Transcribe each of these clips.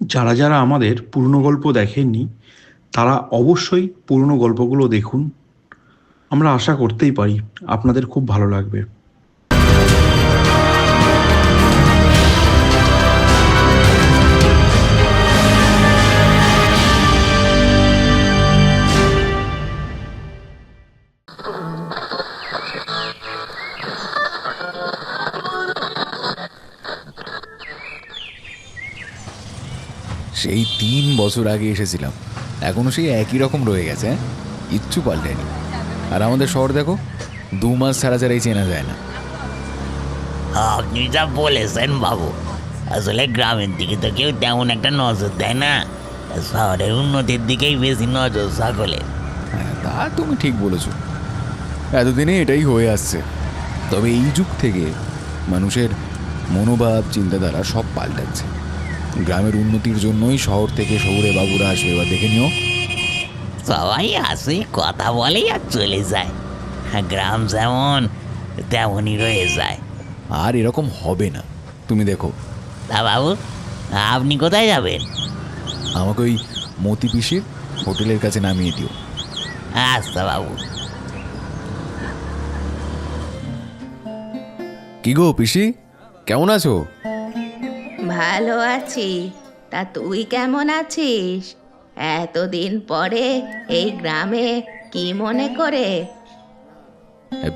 যারা যারা আমাদের পুরনো গল্প দেখেননি তারা অবশ্যই পুরনো গল্পগুলো দেখুন। আমরা আশা করতেই পারি আপনাদের খুব ভালো লাগবে। সেই 3 বছর আগে এসেছিলাম, এখনো সেই একই রকম রয়ে গেছে। কিচ্ছু পাল্টেনি। আর আমাদের শহর দেখো, 2 মাস ছাড়া ছাড়াই চেনা যায় না। আপনি যা বলেছেন বাবু, আসলে গ্রামের দিকে তো কেউ তেমন একটা নজর দেয় না, শহরের উন্নতির দিকেই বেশি নজর সকলের। হ্যাঁ, তা তুমি ঠিক বলেছ। এতদিনে এটাই হয়ে আসছে। তবে এই যুগ থেকে মানুষের মনোভাব, চিন্তাধারা সব পাল্টাচ্ছে। গ্রামের উন্নতির জন্যই শহর থেকে শহুরে বাবুরা আসবে। এবার দেখে নিও। সবাই আসে, কথা বলে আর চলে যায়। গ্রাম যেমন তেমনই রয়ে যায়। আর এরকম হবে না, তুমি দেখো। তা বাবু, আপনি কোথায় যাবেন? আমাকে ওই মতি পিসির হোটেলের কাছে নামিয়ে দিও। আচ্ছা বাবু। কি গো পিসি, কেমন আছো? ভালো আছি। তা তুই কেমন আছিস? এতদিন পরে এই গ্রামে কি মনে করে?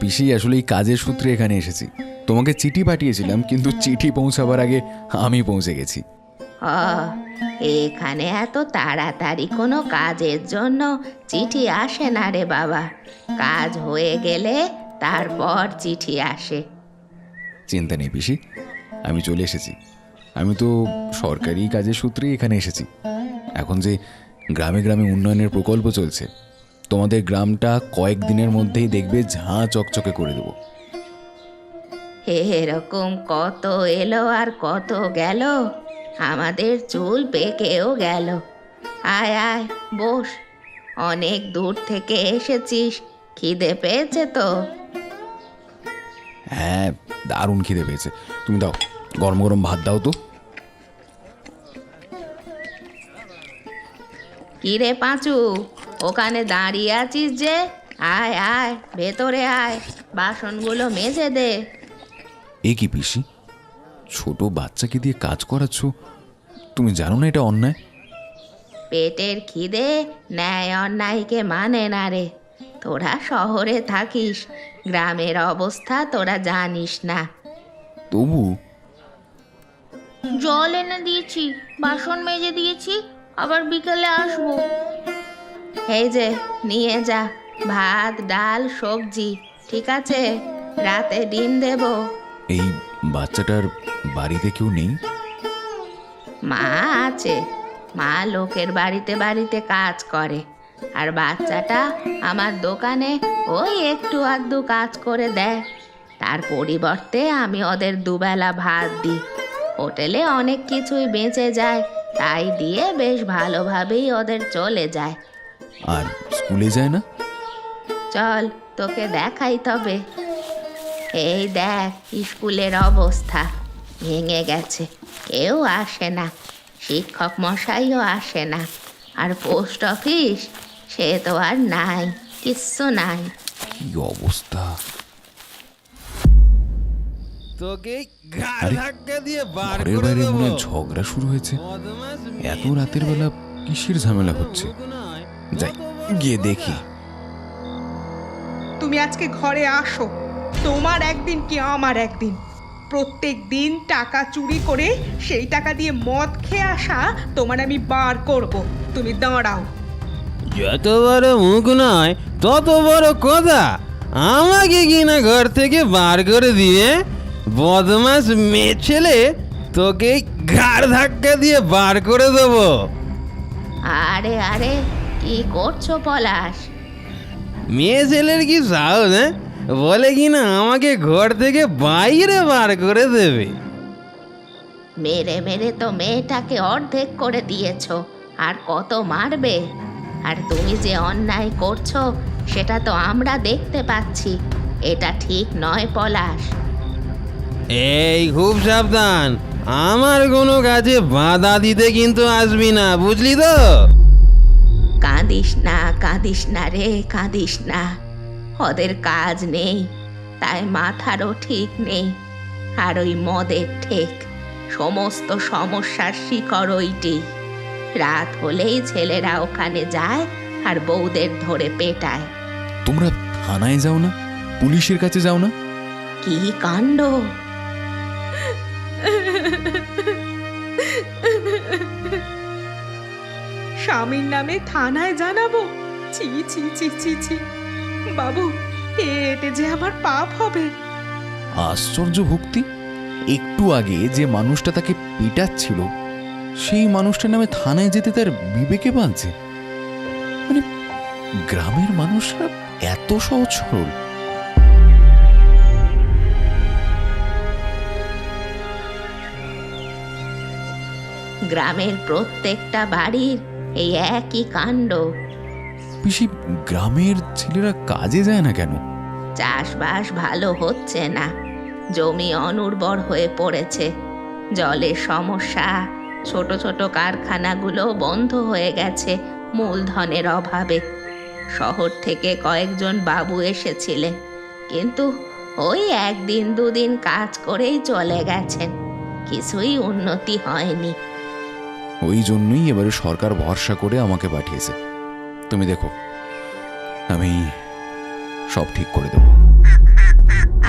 পিসি, আসলে এই কাজের সূত্রে এখানে এসেছি। তোমাকে চিঠি পাঠিয়েছিলাম, কিন্তু চিঠি পৌঁছাবার আগে আমি পৌঁছে গেছি। ও, এখানে এত তাড়াতাড়ি কোনো কাজের জন্য চিঠি আসে না রে বাবা। কাজ হয়ে গেলে তারপর চিঠি আসে। চিন্তা নেই পিসি, আমি চলে এসেছি। আমি তো সরকারি কাজের সূত্রেই এখানে এসেছি। এখন যে গ্রামে গ্রামে উন্নয়নের প্রকল্প চলছে, তোমাদের গ্রামটা কয়েকদিনের মধ্যেই দেখবে ঝাঁ চকচকে করে দেবো। এরকম কত এলো আর কত গেল, আমাদের চুল পেকেও গেল। আয় আয়, বস। অনেক দূর থেকে এসেছিস, খিদে পেয়েছে তো? হ্যাঁ, দারুণ খিদে পেয়েছে। তুমি দাও, গরম গরম ভাত দাও তো। কিরে পাঁচু, ওখানে দাঁড়িয়ে আছিস যে? আয় আয়, ভেতরে আয়, বাসনগুলো মেজে দে। এ কি পিসি, ছোট বাচ্চাকে দিয়ে কাজ করাচ্ছ? তুমি জানো না এটা অন্যায়? পেটের খিদে ন্যায় অন্যায়কে মানে না রে। তোরা শহরে থাকিস, গ্রামের অবস্থা তোরা জানিস না। তবু জল এনে দিয়েছি, বাসন মেজে দিয়েছি, আবার বিকেলে আসবো। এই যে নিয়ে যা, ভাত ডাল সবজি। ঠিক আছে, রাতে ডিম দেব। এই বাচ্চাটার বাড়িতে কেউ নেই? মা আছে, মা লোকের বাড়িতে বাড়িতে কাজ করে। আর বাচ্চাটা আমার দোকানে ওই একটু আধটু কাজ করে দেয়। তার পরিবর্তে আমি ওদের দুবেলা ভাত দিই। হোটেলে অনেক কিছুই বেঁচে যায়, তাই দিয়ে বেশ ভালোভাবেই ওদের চলে যায়। আর স্কুলে যায় না? চল তোকে দেখাই তবে। এই দেখ স্কুলের অবস্থা, ভেঙে গেছে, কেউ আসে না, শিক্ষক মশাইও আসে না। আর পোস্ট অফিস, সে তো আর নাই, কিচ্ছু নাই। কি অবস্থা! তোকে ঘাড় আরে, ধাক্কা দিয়ে বার ঘরের করে বাইরে দেবো। মনে হয় ঝগড়া শুরু হয়েছে। বদমাশ এত মেয়ে রাতের বেলা কিসের ঝামেলা হচ্ছে? নয়, যাই, কত বড় গিয়ে দেখি। তুমি আজকে ঘরে আসো, তোমার একদিন কি আমার একদিন। প্রত্যেক দিন টাকা চুরি করে সেই টাকা দিয়ে মদ খেয়ে আসা তোমার আমি বার করব। তুমি দাঁড়াও। যত বড় মুখ নয় তত বড় কথা। আমাকে কিনা ঘর থেকে বার করে দিয়ে বদমাস মেয়ে ছেলে, তোকে ঘাড় ধাক্কা দিয়ে বার করে দেবো। আরে আরে, কি করছো পলাশ? মেয়ে ছেলের কি সাহস, হ্যাঁ? বলে কিনা আমাকে ঘর থেকে বাইরে বার করে দেবে। মেরে মেরে তো মেয়েটাকে অর্ধেক করে দিয়েছো, আর কত মারবে? আর তুমি যে অন্যায় করছো সেটা তো আমরা দেখতে পাচ্ছি। এটা ঠিক নয় পলাশ। এই খুব সাবধান, আমার কোনো কাজে বাধা দিতে কিন্তু আসবি না, বুঝলি তো? কাঁদিস না রে, কাঁদিস না। ওদের কাজ নেই, তাই মাথারও ঠিক নেই। আর ওই মদের ঠেক, সমস্ত সমস্যার শিকড় ওইটি। রাত হলেই ছেলেরা ওখানে যায় আর বউদের ধরে পেটায়। তোমরা থানায় যাও না, পুলিশের কাছে যাও না? কি কাণ্ড! স্বামীর নামে থানায় জানাবো? ছি ছি ছি ছি ছি। বাবু, এতে যে আমার পাপ হবে। আশ্চর্য ভক্তি! একটু আগে যে মানুষটা তাকে পিটাচ্ছিল, সেই মানুষটার নামে থানায় যেতে তার বিবেকে বাঁধছে। মানে গ্রামের মানুষরা এত সহজ সরল। গ্রামের প্রত্যেকটা বাড়ির এই একই কাণ্ড। পিসি, গ্রামের ছেলেরা কাজে যায় না কেন? চাষবাস ভালো হচ্ছে না, জমি অনুর্বর হয়ে পড়েছে, জলের সমস্যা, ছোট ছোট কারখানাগুলো বন্ধ হয়ে গেছে মূলধনের অভাবে। শহর থেকে কয়েকজন বাবু এসেছিলেন, কিন্তু ওই একদিন দুদিন কাজ করেই চলে গেছেন, কিছুই উন্নতি হয়নি। ওই জন্যই এবারে সরকার ভরসা করে আমাকে পাঠিয়েছে। তুমি দেখো, আমি সব ঠিক করে দেবো।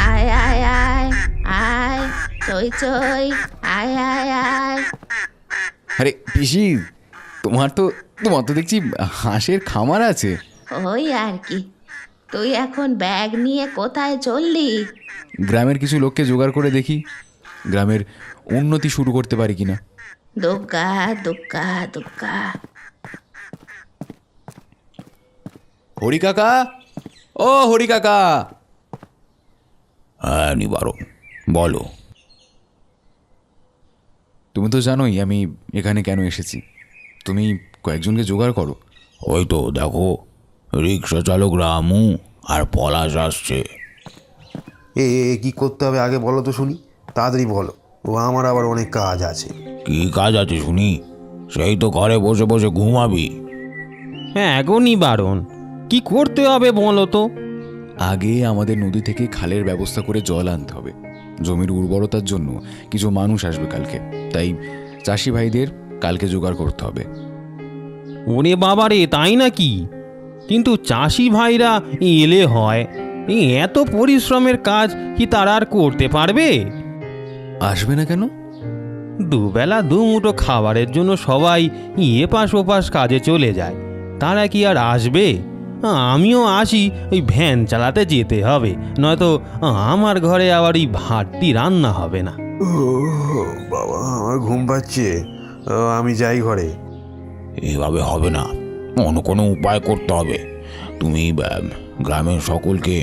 আয় আয় আয় আয়, চই চই, আয় আয় আয়। আরে পিসি, তোমার তো দেখছি হাঁসের খামার আছে। ওই আর কি। তুই এখন ব্যাগ নিয়ে কোথায় চললি? গ্রামের কিছু লোককে জোগাড় করে দেখি গ্রামের উন্নতি শুরু করতে পারি কিনা। দুগ্গা দুগ্গা দুগ্গা। হরি কাকা, ও হরি কাকা। হ্যাঁ নিবারণ, বলো। তুমি তো জানোই আমি এখানে কেন এসেছি। তুমি কয়েকজনকে জোগাড় করো। ওই তো দেখো, রিক্সা চালক রামু আর পলাশ আসছে। কি করতে হবে আগে বলো তো শুনি, তাড়াতাড়ি বলো। ও আমার আবার অনেক কাজ আছে। কি কাজ আছে শুনি? সেই তো ঘরে বসে বসে ঘুমাবি। হ্যাঁ এখনই বারণ, কি করতে হবে বলো তো? আগে আমাদের নদী থেকে খালের ব্যবস্থা করে জল আনতে হবে। জমির উর্বরতার জন্য কিছু মানুষ আসবে কালকে, তাই চাষি ভাইদের কালকে জোগাড় করতে হবে। ওরে বাবারে, তাই নাকি? কিন্তু চাষি ভাইরা এলে হয়, এই এত পরিশ্রমের কাজ কি তারা আর করতে পারবে? আসবে না কেন? দুবেলা দুমুঠো খাবারের জন্য সবাই এপাশ ওপাশ কাজে চলে যায়, তারা কি আর আসবে? আমিও আসি, ওই ভ্যান চালাতে যেতে হবে, নয়তো আমার ঘরে আবার এই ভাতটি রান্না হবে না। বাবা, আমার ঘুম পাচ্ছে, আমি যাই ঘরে। এভাবে হবে না, অন্য কোনো উপায় করতে হবে। তুমি গ্রামের সকলকে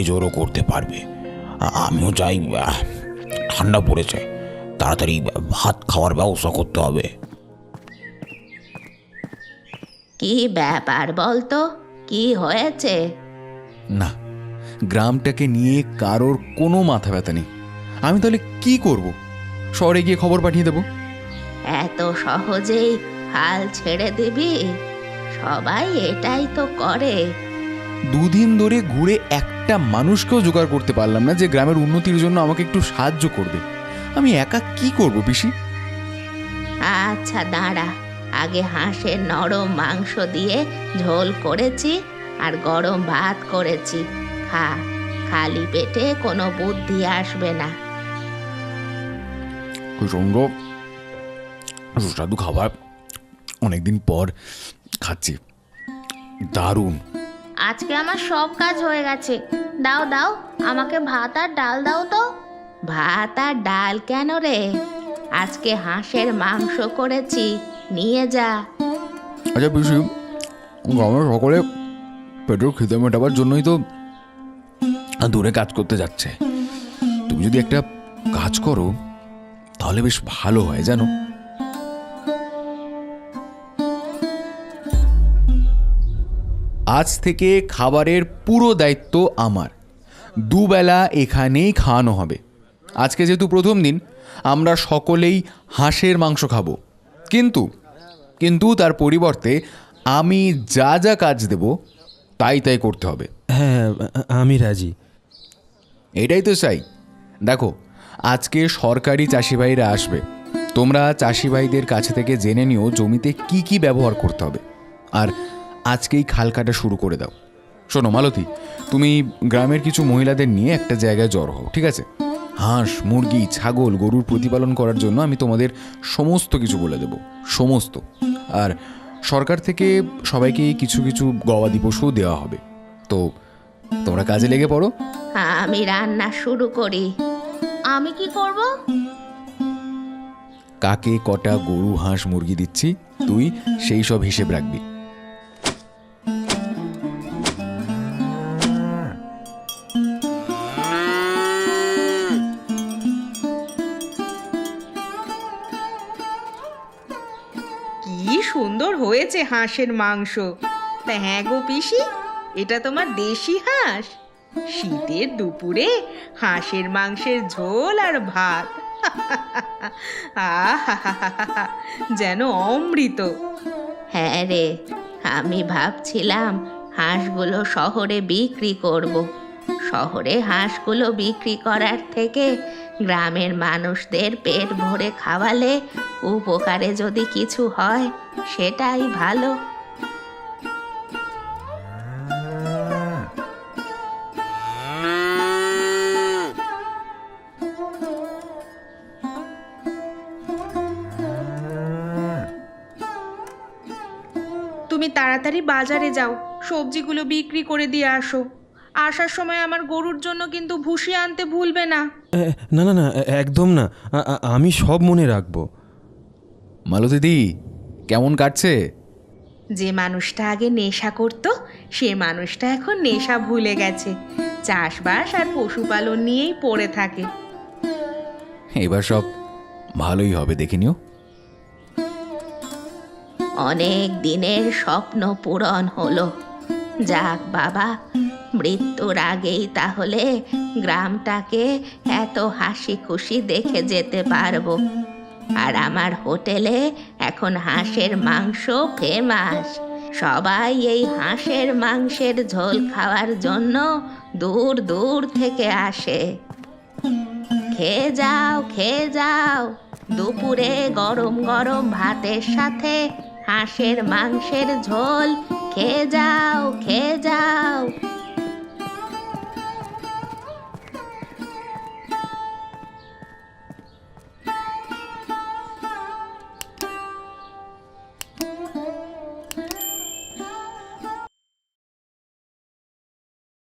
জোরও করতে পারবে। আমিও চাই, ঠান্ডা পড়েছে, তাড়াতাড়ি ভাত খাওয়ার ব্যবস্থা করতে হবে। কি ব্যাপার বলতো, কি হয়েছে? না, গ্রামটাকে নিয়ে কারোর কোনো মাথা ব্যথা নেই। আমি তাহলে কি করব? শহরে গিয়ে খবর পাঠিয়ে দেব? এত সহজেই হাল ছেড়ে দিবি? সবাই এটাই তো করে। দুদিন ধরে ঘুরে একটা মানুষকেও জোগাড় করতে পারলাম না যে গ্রামের উন্নতির জন্য আমাকে একটু সাহায্য করবে। আমি একা কি করব পিসি? আচ্ছা দাঁড়া, আগে হাঁসের নরম মাংস দিয়ে ঝোল করেছি আর গরম ভাত করেছি, খা। খালি পেটে কোনো বুদ্ধি আসবে না। সুন্দর সুস্বাদু খাবার, অনেকদিন পর খাচ্ছি, দারুণ। আজকে আমার সব কাজ হয়ে গেছে। দাও দাও, আমাকে ভাত আর ডাল দাও তো। ভাত আর ডাল কেন রে? আজকে হাঁসের মাংস করেছি, নিয়ে যা। আচ্ছা পিসি, গ্রামের সকলে পেটের খিদে মেটাবার জন্যই তো দূরে কাজ করতে যাচ্ছে। তুমি যদি একটা কাজ করো তাহলে বেশ ভালো হয় জানো। আজ থেকে খাবারের পুরো দায়িত্ব আমার। দুবেলা এখানেই খাওয়ানো হবে। আজকে যেহেতু প্রথম দিন, আমরা সকলেই হাঁসের মাংস খাবো, কিন্তু কিন্তু তার পরিবর্তে আমি যা যা কাজ দেব তাই তাই করতে হবে। হ্যাঁ, আমি রাজি। এটাই তো চাই। দেখো, আজকে সরকারি চাষি ভাইরা আসবে, তোমরা চাষি ভাইদের কাছে থেকে জেনে নিও জমিতে কি কি ব্যবহার করতে হবে, আর আজকেই খাল কাটা শুরু করে দাও। শোনো মালতী, তুমি গ্রামের কিছু মহিলাদের নিয়ে একটা জায়গায় জড়ো হও, ঠিক আছে? হাঁস, মুরগি, ছাগল, গরুর প্রতিপালন করার জন্য আমি তোমাদের সমস্ত কিছু বলে দেব, সমস্ত। আর সরকার থেকে সবাইকে কিছু কিছু গবাদি পশুও দেওয়া হবে। তো তোমরা কাজে লেগে পড়ো। আমি রান্না শুরু করি। আমি কি করব? কাকে কটা গরু, হাঁস, মুরগি দিচ্ছি তুই সেই সব হিসেব রাখবি। কি সুন্দর হয়েছে হাঁসের মাংস। তা হ্যাঁ গো পিসি, এটা তোমার দেশি হাঁস? শীতের দুপুরে হাঁসের মাংসের ঝোল আর ভাত, আহা, যেন অমৃত। হ্যাঁ রে, আমি ভাবছিলাম হাঁসগুলো শহরে বিক্রি করব। শহরে হাঁসগুলো বিক্রি করার থেকে গ্রামের মানুষদের পেট ভরে খাওয়ালে উপকারে যদি কিছু হয় সেটাই ভালো। তুমি তাড়াতাড়ি বাজারে যাও, সবজিগুলো বিক্রি করে দিয়ে আসো। আসার সময় আমার গরুর জন্য কিন্তু ভুসি আনতে ভুলবে না। না না না, একদম না, আমি সব মনে রাখবো। মালতীদি, কেমন কাটছে? যে মানুষটা আগে নেশা করত, সে মানুষটা এখন নেশা ভুলে গেছে, চাষবাস আর পশুপালন নিয়েই পড়ে থাকে। এবার সব ভালোই হবে, দেখে নিও। অনেক দিনের স্বপ্ন পূরণ হলো। যাক বাবা, মৃত্যুর আগেই তাহলে গ্রামটাকে এত হাসি খুশি দেখে যেতে পারবো। আর আমার হোটেলে এখন হাঁসের মাংস ফেমাস। সবাই এই হাঁসের মাংসের ঝোল খাওয়ার জন্য দূর দূর থেকে আসে। খেয়ে যাও, খেয়ে যাও। দুপুরে গরম গরম ভাতের সাথে হাঁসের মাংসের ঝোল খেয়ে যাও, খেয়ে যাও।